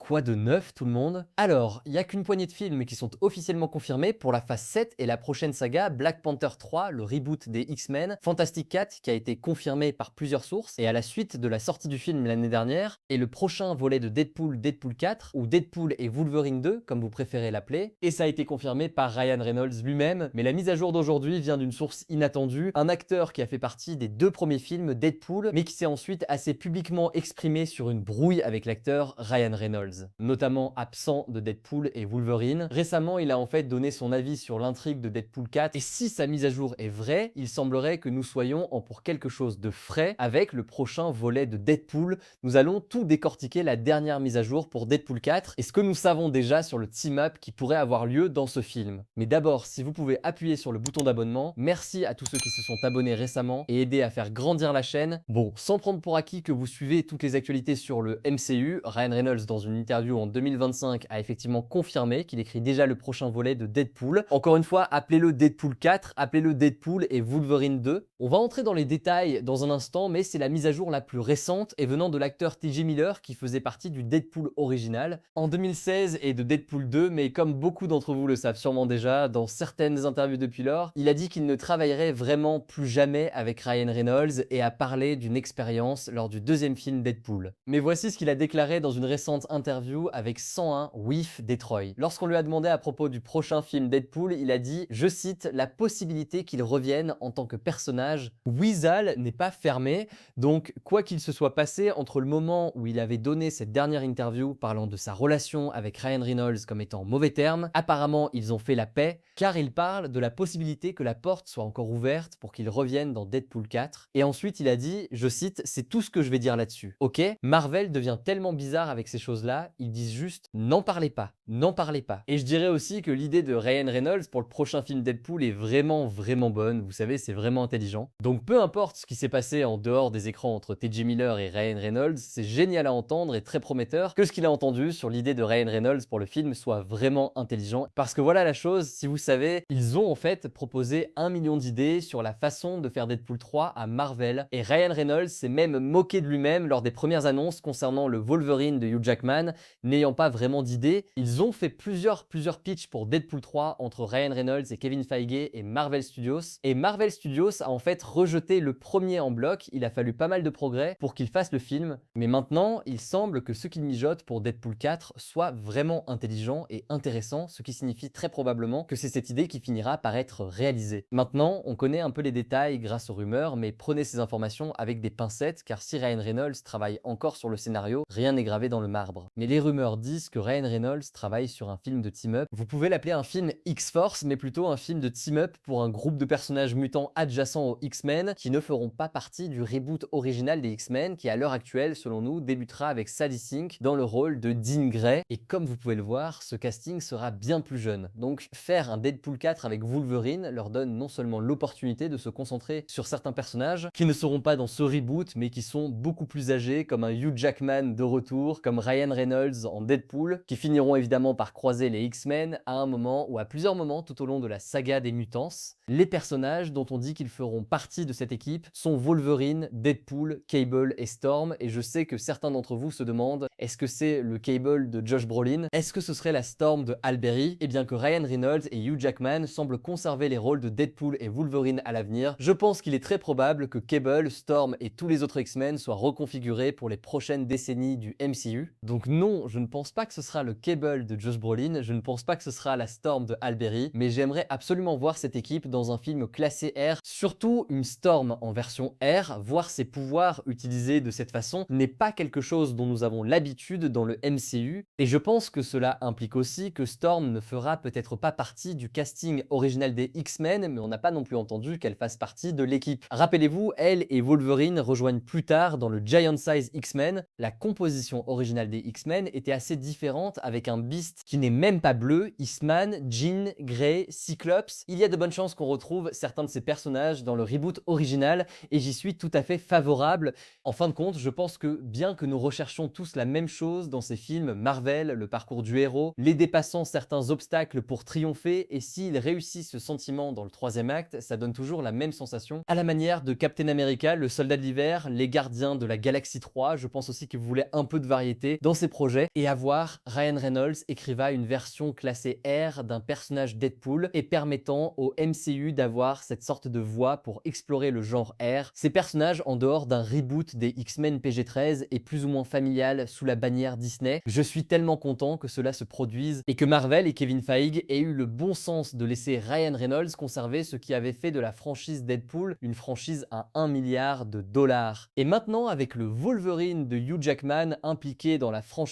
Quoi de neuf tout le monde? Alors, il n'y a qu'une poignée de films qui sont officiellement confirmés pour la phase 7 et la prochaine saga Black Panther 3, le reboot des X-Men, Fantastic 4 qui a été confirmé par plusieurs sources et à la suite de la sortie du film l'année dernière, et le prochain volet de Deadpool, Deadpool 4 ou Deadpool et Wolverine 2 comme vous préférez l'appeler, et ça a été confirmé par Ryan Reynolds lui-même, mais la mise à jour d'aujourd'hui vient d'une source inattendue, un acteur qui a fait partie des deux premiers films Deadpool mais qui s'est ensuite assez publiquement exprimé sur une brouille avec l'acteur Ryan Reynolds, notamment absent de Deadpool et Wolverine. Récemment, il a en fait donné son avis sur l'intrigue de Deadpool 4 et si sa mise à jour est vraie, il semblerait que nous soyons en pour quelque chose de frais avec le prochain volet de Deadpool. Nous allons tout décortiquer la dernière mise à jour pour Deadpool 4 et ce que nous savons déjà sur le team-up qui pourrait avoir lieu dans ce film. Mais d'abord, si vous pouvez appuyer sur le bouton d'abonnement, merci à tous ceux qui se sont abonnés récemment et aider à faire grandir la chaîne. Bon, sans prendre pour acquis que vous suivez toutes les actualités sur le MCU, Ryan Reynolds dans une interview en 2025 a effectivement confirmé qu'il écrit déjà le prochain volet de Deadpool. Encore une fois, appelez-le Deadpool 4, appelez-le Deadpool et Wolverine 2. On va entrer dans les détails dans un instant, mais c'est la mise à jour la plus récente et venant de l'acteur T.J. Miller qui faisait partie du Deadpool original en 2016 et de Deadpool 2, mais comme beaucoup d'entre vous le savent sûrement déjà, dans certaines interviews depuis lors, il a dit qu'il ne travaillerait vraiment plus jamais avec Ryan Reynolds et a parlé d'une expérience lors du deuxième film Deadpool. Mais voici ce qu'il a déclaré dans une récente interview avec 101 WIF Detroit. Lorsqu'on lui a demandé à propos du prochain film Deadpool, il a dit, je cite, la possibilité qu'il revienne en tant que personnage. Weasel n'est pas fermé, donc quoi qu'il se soit passé entre le moment où il avait donné cette dernière interview parlant de sa relation avec Ryan Reynolds comme étant en mauvais termes, apparemment ils ont fait la paix, car il parle de la possibilité que la porte soit encore ouverte pour qu'il revienne dans Deadpool 4. Et ensuite il a dit, je cite, c'est tout ce que je vais dire là-dessus. Ok, Marvel devient tellement bizarre avec ces choses-là, ils disent juste, n'en parlez pas, n'en parlez pas. Et je dirais aussi que l'idée de Ryan Reynolds pour le prochain film Deadpool est vraiment bonne, vous savez, c'est vraiment intelligent. Donc peu importe ce qui s'est passé en dehors des écrans entre T.J. Miller et Ryan Reynolds, c'est génial à entendre et très prometteur que ce qu'il a entendu sur l'idée de Ryan Reynolds pour le film soit vraiment intelligent. Parce que voilà la chose, si vous savez, ils ont en fait proposé 1 million d'idées sur la façon de faire Deadpool 3 à Marvel, et Ryan Reynolds s'est même moqué de lui-même lors des premières annonces concernant le Wolverine de Hugh Jackman, n'ayant pas vraiment d'idées. Ils ont fait plusieurs pitchs pour Deadpool 3 entre Ryan Reynolds et Kevin Feige et Marvel Studios, et Marvel Studios a en fait rejeté le premier en bloc. Il a fallu pas mal de progrès pour qu'il fasse le film, mais maintenant il semble que ce qu'il mijote pour Deadpool 4 soit vraiment intelligent et intéressant, ce qui signifie très probablement que c'est cette idée qui finira par être réalisée. Maintenant, on connaît un peu les détails grâce aux rumeurs, mais prenez ces informations avec des pincettes, car si Ryan Reynolds travaille encore sur le scénario, rien n'est gravé dans le marbre. Mais les rumeurs disent que Ryan Reynolds travaille sur un film de team-up. Vous pouvez l'appeler un film X-Force, mais plutôt un film de team-up pour un groupe de personnages mutants adjacents aux X-Men qui ne feront pas partie du reboot original des X-Men qui à l'heure actuelle, selon nous, débutera avec Sadie Sink dans le rôle de Dean Grey. Et comme vous pouvez le voir, ce casting sera bien plus jeune. Donc faire un Deadpool 4 avec Wolverine leur donne non seulement l'opportunité de se concentrer sur certains personnages qui ne seront pas dans ce reboot mais qui sont beaucoup plus âgés, comme un Hugh Jackman de retour, comme Ryan Reynolds en Deadpool, qui finiront évidemment par croiser les X-Men à un moment ou à plusieurs moments tout au long de la saga des Mutants. Les personnages dont on dit qu'ils feront partie de cette équipe sont Wolverine, Deadpool, Cable et Storm, et je sais que certains d'entre vous se demandent, est-ce que c'est le Cable de Josh Brolin? Est-ce que ce serait la Storm de Halle Berry? Et bien que Ryan Reynolds et Hugh Jackman semblent conserver les rôles de Deadpool et Wolverine à l'avenir, je pense qu'il est très probable que Cable, Storm et tous les autres X-Men soient reconfigurés pour les prochaines décennies du MCU. Donc non, je ne pense pas que ce sera le Cable de Josh Brolin, je ne pense pas que ce sera la Storm de Halle Berry, mais j'aimerais absolument voir cette équipe dans un film classé R, surtout une Storm en version R. Voir ses pouvoirs utilisés de cette façon n'est pas quelque chose dont nous avons l'habitude dans le MCU, et je pense que cela implique aussi que Storm ne fera peut-être pas partie du casting original des X-Men, mais on n'a pas non plus entendu qu'elle fasse partie de l'équipe. Rappelez-vous, elle et Wolverine rejoignent plus tard dans le Giant Size X-Men. La composition originale des X-Men était assez différente, avec un Beast qui n'est même pas bleu, Eastman, Jean, Grey, Cyclops. Il y a de bonnes chances qu'on retrouve certains de ces personnages dans le reboot original, et j'y suis tout à fait favorable. En fin de compte, je pense que bien que nous recherchions tous la même chose dans ces films Marvel, le parcours du héros, les dépassant certains obstacles pour triompher, et s'il réussit ce sentiment dans le troisième acte, ça donne toujours la même sensation, à la manière de Captain America, le soldat de l'hiver, les gardiens de la galaxie 3, je pense aussi que vous voulez un peu de variété dans ces projet et à voir, Ryan Reynolds écriva une version classée R d'un personnage Deadpool et permettant au MCU d'avoir cette sorte de voie pour explorer le genre R. Ces personnages, en dehors d'un reboot des X-Men PG-13 et plus ou moins familial sous la bannière Disney, je suis tellement content que cela se produise et que Marvel et Kevin Feige aient eu le bon sens de laisser Ryan Reynolds conserver ce qui avait fait de la franchise Deadpool une franchise à 1 milliard de dollars. Et maintenant, avec le Wolverine de Hugh Jackman impliqué dans la franchise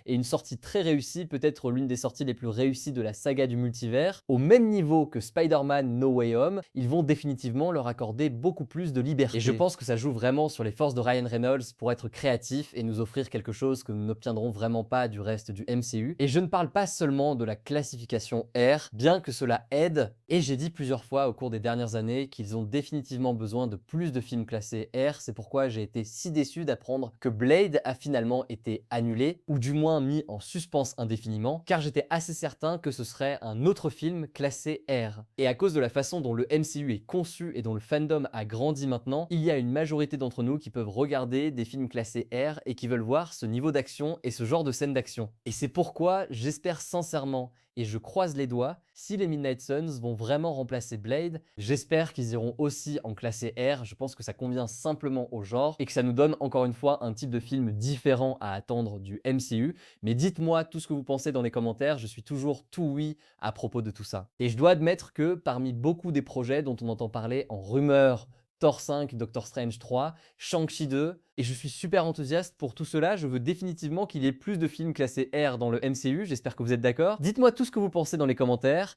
et une sortie très réussie, peut-être l'une des sorties les plus réussies de la saga du multivers, au même niveau que Spider-Man No Way Home, ils vont définitivement leur accorder beaucoup plus de liberté. Et je pense que ça joue vraiment sur les forces de Ryan Reynolds pour être créatif et nous offrir quelque chose que nous n'obtiendrons vraiment pas du reste du MCU. Et je ne parle pas seulement de la classification R, bien que cela aide, et j'ai dit plusieurs fois au cours des dernières années qu'ils ont définitivement besoin de plus de films classés R, c'est pourquoi j'ai été si déçu d'apprendre que Blade a finalement été annulé, ou du moins mis en suspens indéfiniment, car j'étais assez certain que ce serait un autre film classé R. Et à cause de la façon dont le MCU est conçu et dont le fandom a grandi maintenant, il y a une majorité d'entre nous qui peuvent regarder des films classés R et qui veulent voir ce niveau d'action et ce genre de scène d'action. Et c'est pourquoi j'espère sincèrement, et je croise les doigts, si les Midnight Suns vont vraiment remplacer Blade, j'espère qu'ils iront aussi en classé R, je pense que ça convient simplement au genre, et que ça nous donne encore une fois un type de film différent à attendre du MCU, mais dites-moi tout ce que vous pensez dans les commentaires, je suis toujours tout oui à propos de tout ça. Et je dois admettre que parmi beaucoup des projets dont on entend parler en rumeurs, Thor 5, Doctor Strange 3, Shang-Chi 2, et je suis super enthousiaste pour tout cela, je veux définitivement qu'il y ait plus de films classés R dans le MCU, j'espère que vous êtes d'accord. Dites-moi tout ce que vous pensez dans les commentaires,